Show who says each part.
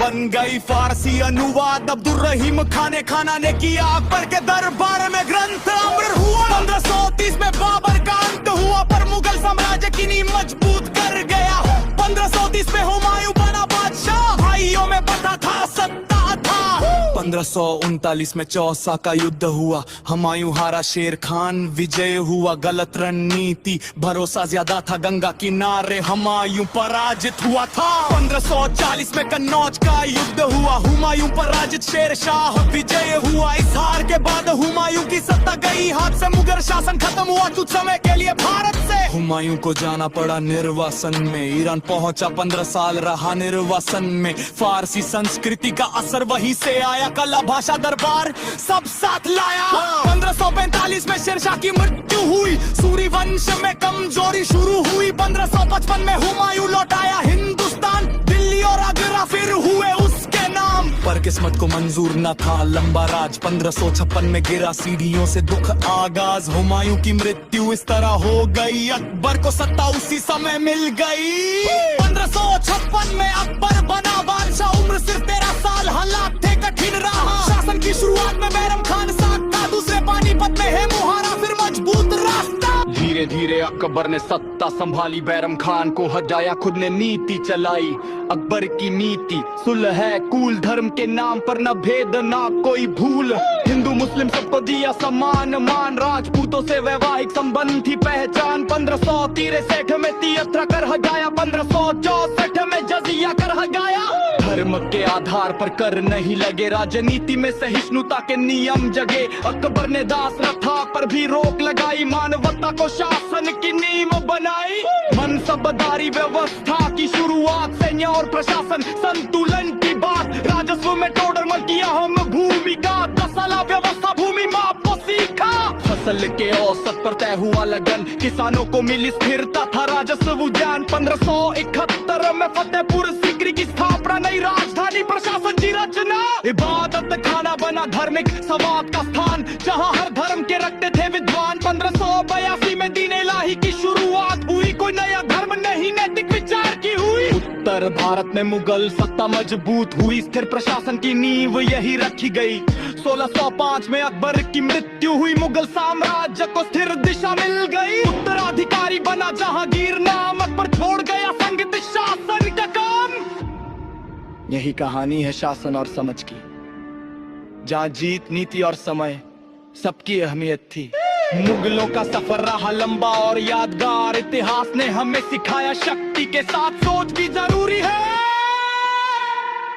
Speaker 1: बन गई फारसी अनुवाद। अब्दुल रहीम खाने खाना ने किया अकबर के दरबार में ग्रंथ अमर हुआ। 1530 में बाबर का अंत हुआ, पर मुगल साम्राज्य की नींव मजबूत कर गया। 1530 में हुमायूं बना बादशाह, भाइयों में बंधा था सत्ता था। 1539 में चौसा का युद्ध हुआ, हुमायूं हारा, शेर खान विजय हुआ। गलत रणनीति, भरोसा ज्यादा था गंगा किनारे, हुमायूं पराजित हुआ था। 1540 में कन्नौज का युद्ध हुआ, हुमायूं पराजित, शेर शाह विजय हुआ। इस हार के बाद हुमायूं की सत्ता गई हाथ से, मुगल शासन खत्म हुआ कुछ समय के लिए भारत से। हुमायूं को जाना पड़ा निर्वासन में, ईरान पहुंचा, 15 साल रहा निर्वासन में। फारसी संस्कृति का असर वहीं से आया, कला भाषा दरबार सब साथ लाया। 1545 में शेरशाह की मृत्यु हुई, सूरी वंश में कमजोरी शुरू हुई। 1555 में हुमायूं लौटाया हिंदुस्तान, दिल्ली और आगरा फिर हुए उसके नाम। पर किस्मत को मंजूर न था लंबा राज, 1556 में गिरा सीढ़ियों से दुख आगाज। हुमायूं की मृत्यु इस तरह हो गई, अकबर को सत्ता उसी समय मिल गई। 1556 में अकबर बना बादशाह, उम्र सिर्फ 13 साल, हालात थे कठिन रहा। शासन की शुरुआत में बैरम खान साथ था, दूसरे पानीपत में है मुहारा, फिर मजबूत रास्ता। धीरे धीरे अकबर ने सत्ता संभाली, बैरम खान को हटाया, खुद ने नीति चलाई। अकबर की नीति सुलह है, कुल धर्म के नाम पर न भेद न कोई भूल। हिंदू मुस्लिम सबको दिया समान मान, राजपूतों से वैवाहिक संबंध थी पहचान। 1563 में तियत्रा कर हटाया, 1564 में जजिया कर हटाया। धर्म के आधार पर कर नहीं लगे, राजनीति में सहिष्णुता के नियम जगे। अकबर ने दास प्रथा पर भी रोक लगाई, मानवता को शासन की नींव बनाई। मनसबदारी व्यवस्था की शुरुआत, सैन्य और प्रशासन संतुलन की बात। राजस्व में टोडरमल किया हम भूमि का, 10 साल व्यवस्था भूमि माप को सीखा। फसल के औसत पर तय हुआ लगन, किसानों को मिली स्थिरता, था राजस्व उद्यान। 1571 में फतेहपुर सीकरी की स्थापना, नई राजधानी प्रशासन की रचना। इबादत खाना बना धार्मिक समाज का स्थान, जहाँ हर धर्म के रखते थे विद्वान। 1582 में दीन इलाही की शुरुआत हुई, कोई नया धर्म नहीं नैतिक विचार की हुई। उत्तर भारत में मुगल सत्ता मजबूत हुई, स्थिर प्रशासन की नींव यही रखी गई। 1605 में अकबर की मृत्यु हुई, मुगल साम्राज्य को स्थिर दिशा मिल गई। उत्तराधिकारी बना जहांगीर, नाम अकबर छोड़ गया संगीत शासन का काम। यही कहानी है शासन और समझ की, जहाँ जीत, नीति और समय सबकी अहमियत थी। मुगलों का सफर रहा लंबा और यादगार, इतिहास ने हमें सिखाया शक्ति के साथ सोच भी जरूरी है।